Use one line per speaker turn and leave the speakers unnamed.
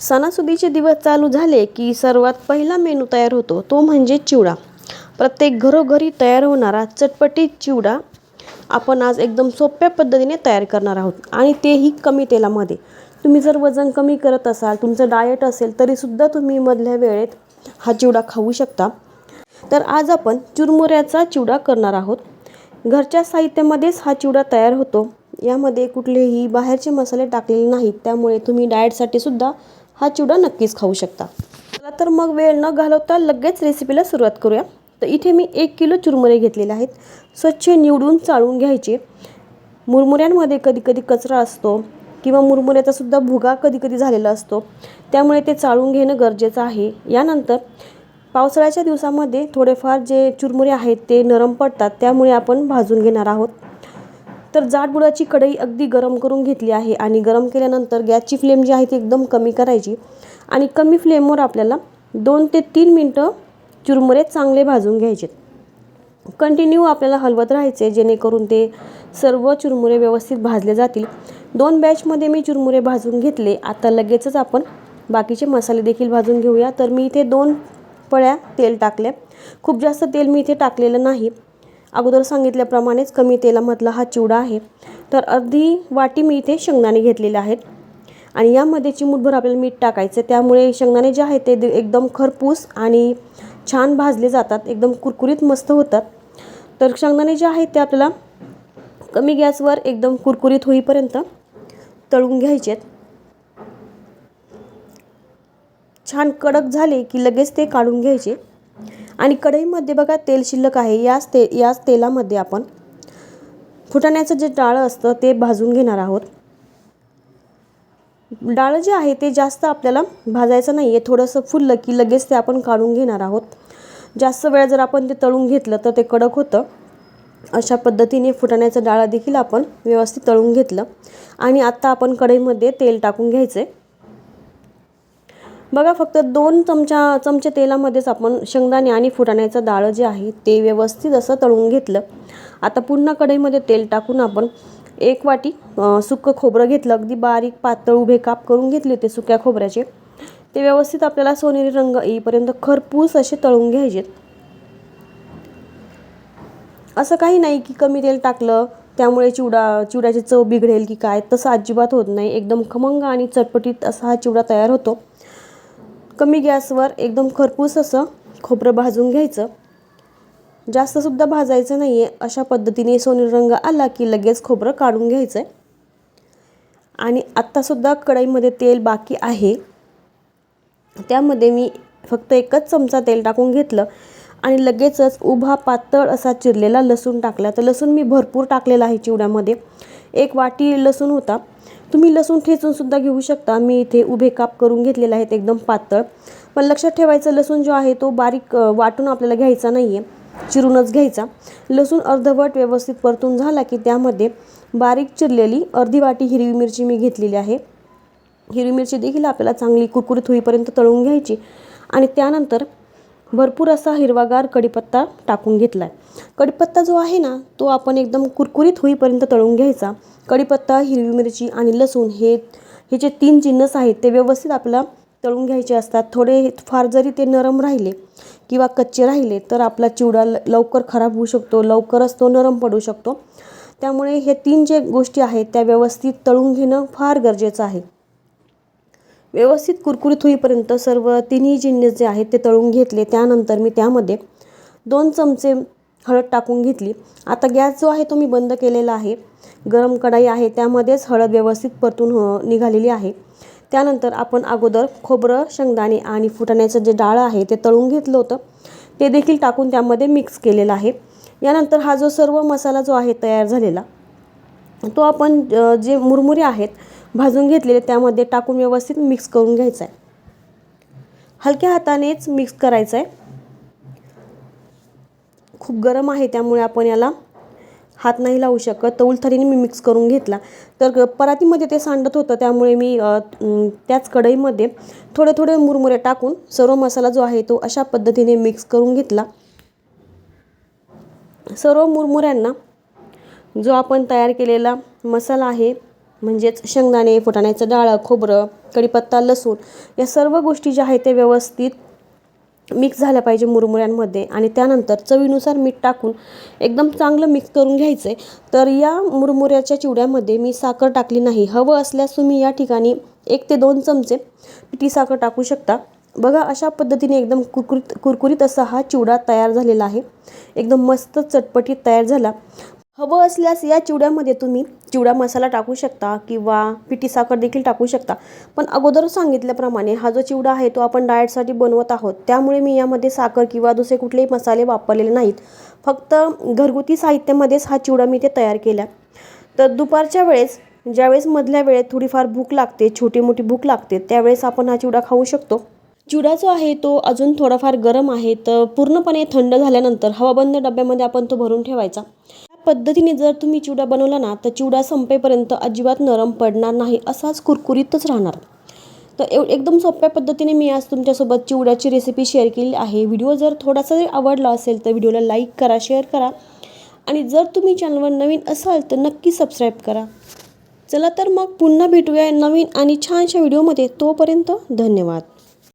सणासुदीचे दिवस चालू झाले की सर्वात पहिला मेनू तयार होतो तो म्हणजे चिवडा. प्रत्येक घरोघरी तयार होणारा चटपटीत चिवडा आपण आज एकदम सोप्या पद्धतीने तयार करणार आहोत आणि तेही कमी तेलामध्ये. तुम्ही जर वजन कमी करत असाल, तुमचं डाएट असेल तरीसुद्धा तुम्ही मधल्या वेळेत हा चिवडा खाऊ शकता. तर आज आपण चुरमुऱ्याचा चिवडा करणार आहोत. घरच्या साहित्यामध्येच हा चिवडा तयार होतो. यामध्ये कुठलेही बाहेरचे मसाले टाकलेले नाहीत, त्यामुळे तुम्ही डाएटसाठी सुद्धा हा चिवडा नक्कीच खाऊ शकता. चला तर मग वेळ न घालवता लगेच रेसिपीला सुरुवात करूया. तर इथे मी 1 किलो चुरमुरे घेतलेले आहेत. स्वच्छ निवडून चाळून घ्यायचे. मुरमुऱ्यांमध्ये कधी कचरा असतो किंवा मुरमुऱ्याचा सुद्धा भुगा कधी झालेला असतो, त्यामुळे ते चाळून घेणं गरजेचं आहे. यानंतर पावसाळ्याच्या दिवसामध्ये थोडेफार जे चुरमुरे आहेत ते नरम पडतात, त्यामुळे आपण भाजून घेणार आहोत. तर जाडबुडाची कढई अगदी गरम करून घेतली आहे आणि गरम केल्यानंतर गॅसची फ्लेम जी आहे ती एकदम कमी करायची आणि कमी फ्लेमवर आपल्याला 2 ते 3 मिनटं चुरमुरे चांगले भाजून घ्यायचे. कंटिन्यू आपल्याला हलवत राहायचे जेणेकरून ते सर्व चुरमुरे व्यवस्थित भाजले जातील. 2 बॅचमध्ये मी चुरमुरे भाजून घेतले. आता लगेचच आपण बाकीचे मसाले देखील भाजून घेऊया. तर मी इथे 2 पळ्या तेल टाकले. खूप जास्त तेल मी इथे टाकलेलं नाही. अगोदर सांगितल्याप्रमाणेच कमी तेलामधला हा चिवडा आहे. तर अर्धी वाटी मी इथे शेंगदाणे घेतलेले आहेत आणि यामध्ये चिमूटभर आपल्याला मीठ टाकायचं. त्यामुळे शेंगदाणे जे आहेत ते एकदम खरपूस आणि छान भाजले जातात, एकदम कुरकुरीत मस्त होतात. तर शेंगदाणे जे आहेत ते आपल्याला कमी गॅसवर एकदम कुरकुरीत होईपर्यंत तळून घ्यायचे. छान कडक झाले की लगेच ते काढून घ्यायचे आणि कढईमध्ये बघा तेल शिल्लक आहे. याच तेलामध्ये आपण फुटाण्याचं जे डाळ असतं ते भाजून घेणार आहोत. डाळ जे आहे ते जास्त आपल्याला भाजायचं नाही आहे. थोडंसं फुललं की लगेच ते आपण काढून घेणार आहोत. जास्त वेळ जर आपण ते तळून घेतलं तर ते कडक होतं. अशा पद्धतीने फुटाण्याचं डाळ देखील आपण व्यवस्थित तळून घेतलं आणि आता आपण कढईमध्ये तेल टाकून घ्यायचे. बघा फक्त 2 चमचे तेलामध्येच आपण शेंगदाणे आणि फुटाण्याचं डाळ जे आहे ते व्यवस्थित असं तळून घेतलं. आता पुन्हा कढईमध्ये तेल टाकून आपण 1 वाटी सुकं खोबरं घेतलं. अगदी बारीक पातळ उभे काप करून घेतले होते सुक्या खोबऱ्याचे. ते व्यवस्थित आपल्याला सोनेरी रंग येईपर्यंत खरपूस असे तळून घ्यायचे. असं काही नाही की कमी तेल टाकलं त्यामुळे चिवड्याची चव बिघडेल की काय, तसं अजिबात होत नाही. एकदम खमंग आणि चटपटीत असा हा चिवडा तयार होतो. कमी गॅसवर एकदम खरपूस असं खोबरं भाजून घ्यायचं. जास्तसुद्धा भाजायचं नाही आहे. अशा पद्धतीने सोनेरी रंग आला की लगेच खोबरं काढून घ्यायचं आहे. आणि आत्तासुद्धा कढईमध्ये तेल बाकी आहे. त्यामध्ये मी फक्त 1च चमचा तेल टाकून घेतलं आणि लगेचच उभा पातळ असा चिरलेला लसूण टाकला. तर लसूण मी भरपूर टाकलेला आहे चिवड्यामध्ये. 1 वाटी लसूण होता. तुम्ही लसूण ठेचूनसुद्धा घेऊ शकता. मी इथे उभे काप करून घेतलेले आहेत एकदम पातळ. पण लक्षात ठेवायचं लसूण जो आहे तो बारीक वाटून आपल्याला घ्यायचा नाही आहे, चिरूनच घ्यायचा. लसूण अर्धवट व्यवस्थित परतून झाला की त्यामध्ये बारीक चिरलेली अर्धी वाटी हिरवी मिरची मी घेतलेली आहे. हिरवी मिरची देखील आपल्याला चांगली कुरकुरीत होईपर्यंत तळून घ्यायची आणि त्यानंतर भरपूर असा हिरवागार कढीपत्ता टाकून घेतला आहे. कढीपत्ता जो आहे ना तो आपण एकदम कुरकुरीत होईपर्यंत तळून घ्यायचा. कढीपत्ता, हिरवी मिरची आणि लसूण हे जे 3 जिन्नस आहेत ते व्यवस्थित आपल्याला तळून घ्यायचे असतात. थोडे फार जरी ते नरम राहिले किंवा कच्चे राहिले तर आपला चिवडा लवकर खराब होऊ शकतो, लवकरच तो नरम पडू शकतो. त्यामुळे हे 3 जे गोष्टी आहेत त्या व्यवस्थित तळून घेणं फार गरजेचं आहे. व्यवस्थित कुरकुरीत होईपर्यंत सर्व 3ही जिन्नस जे आहेत ते तळून घेतले. त्यानंतर मी त्यामध्ये 2 चमचे हळद टाकून घेतली. आता गॅस जो आहे तो मी बंद केलेला आहे. गरम कढई आहे त्यामध्येच हळद व्यवस्थित परतून निघालेली आहे. त्यानंतर आपण अगोदर खोबरं, शेंगदाणे आणि फुटाण्याचं जे डाळ आहे ते तळून घेतलं होतं ते देखील टाकून त्यामध्ये मिक्स केलेला आहे. यानंतर हा जो सर्व मसाला जो आहे तयार झालेला तो आपण जे मुरमुरे आहेत भाजून घेतलेले त्यामध्ये टाकून व्यवस्थित मिक्स करून घ्यायचा आहे. हलक्या हातानेच मिक्स करायचं आहे. खूप गरम आहे त्यामुळे आपण याला हात नाही लावू शकत. तवलथरीने मी मिक्स करून घेतला. तर परातीमध्ये ते सांडत होतं त्यामुळे मी त्याच कढईमध्ये थोडे मुरमुरे टाकून सर्व मसाला जो आहे तो अशा पद्धतीने मिक्स करून घेतला. सर्व मुरमुऱ्यांना जो आपण तयार केलेला मसाला आहे म्हणजेच शेंगदाणे, फुटाण्याचं डाळ, खोबरं, कढीपत्ता, लसूण या सर्व गोष्टी ज्या आहेत ते व्यवस्थित मिक्स झाल्या पाहिजे मुरमुऱ्यांमध्ये आणि त्यानंतर चवीनुसार मीठ टाकून एकदम चांगलं मिक्स करून घ्यायचं आहे. तर या मुरमुऱ्याच्या चिवड्यामध्ये मी साखर टाकली नाही. हवं असल्यास तुम्ही या ठिकाणी 1 ते 2 चमचे पिठी साखर टाकू शकता. बघा अशा पद्धतीने एकदम कुरकुरीत असा हा चिवडा तयार झालेला आहे. एकदम मस्त चटपटीत तयार झाला. हवं असल्यास या चिवड्यामध्ये तुम्ही चिवडा मसाला टाकू शकता किंवा पिठी साखर देखील टाकू शकता. पण अगोदर सांगितल्याप्रमाणे हा जो चिवडा आहे तो आपण डाएटसाठी बनवत आहोत, त्यामुळे मी यामध्ये साखर किंवा दुसरे कुठलेही मसाले वापरलेले नाहीत. फक्त घरगुती साहित्यामध्येच हा चिवडा मी ते तयार केला. तर दुपारच्या वेळेस ज्यावेळेस मधल्या वेळेत थोडीफार भूक लागते, छोटी मोठी भूक लागते, त्यावेळेस आपण हा चिवडा खाऊ शकतो. चिवडा जो आहे तो अजून थोडाफार गरम आहे, तर पूर्णपणे थंड झाल्यानंतर हवाबंद डब्यामध्ये आपण तो भरून ठेवायचा. या पद्धतीने जर तुम्ही चिवडा बनवला ना तर चिवडा संपेपर्यंत अजिबात नरम पडणार नाही, असाच कुरकुरीतच राहणार. तर एकदम सोप्या पद्धतीने मी आज तुमच्यासोबत चिवड्याची रेसिपी शेअर केली आहे. व्हिडिओ जर थोडासा जरी आवडला असेल तर व्हिडिओला लाईक करा, शेअर करा आणि जर तुम्ही चॅनलवर नवीन असाल तर नक्की सबस्क्राईब करा. चला तर मग पुन्हा भेटूया नवीन आणि छानशा व्हिडिओमध्ये. तोपर्यंत धन्यवाद.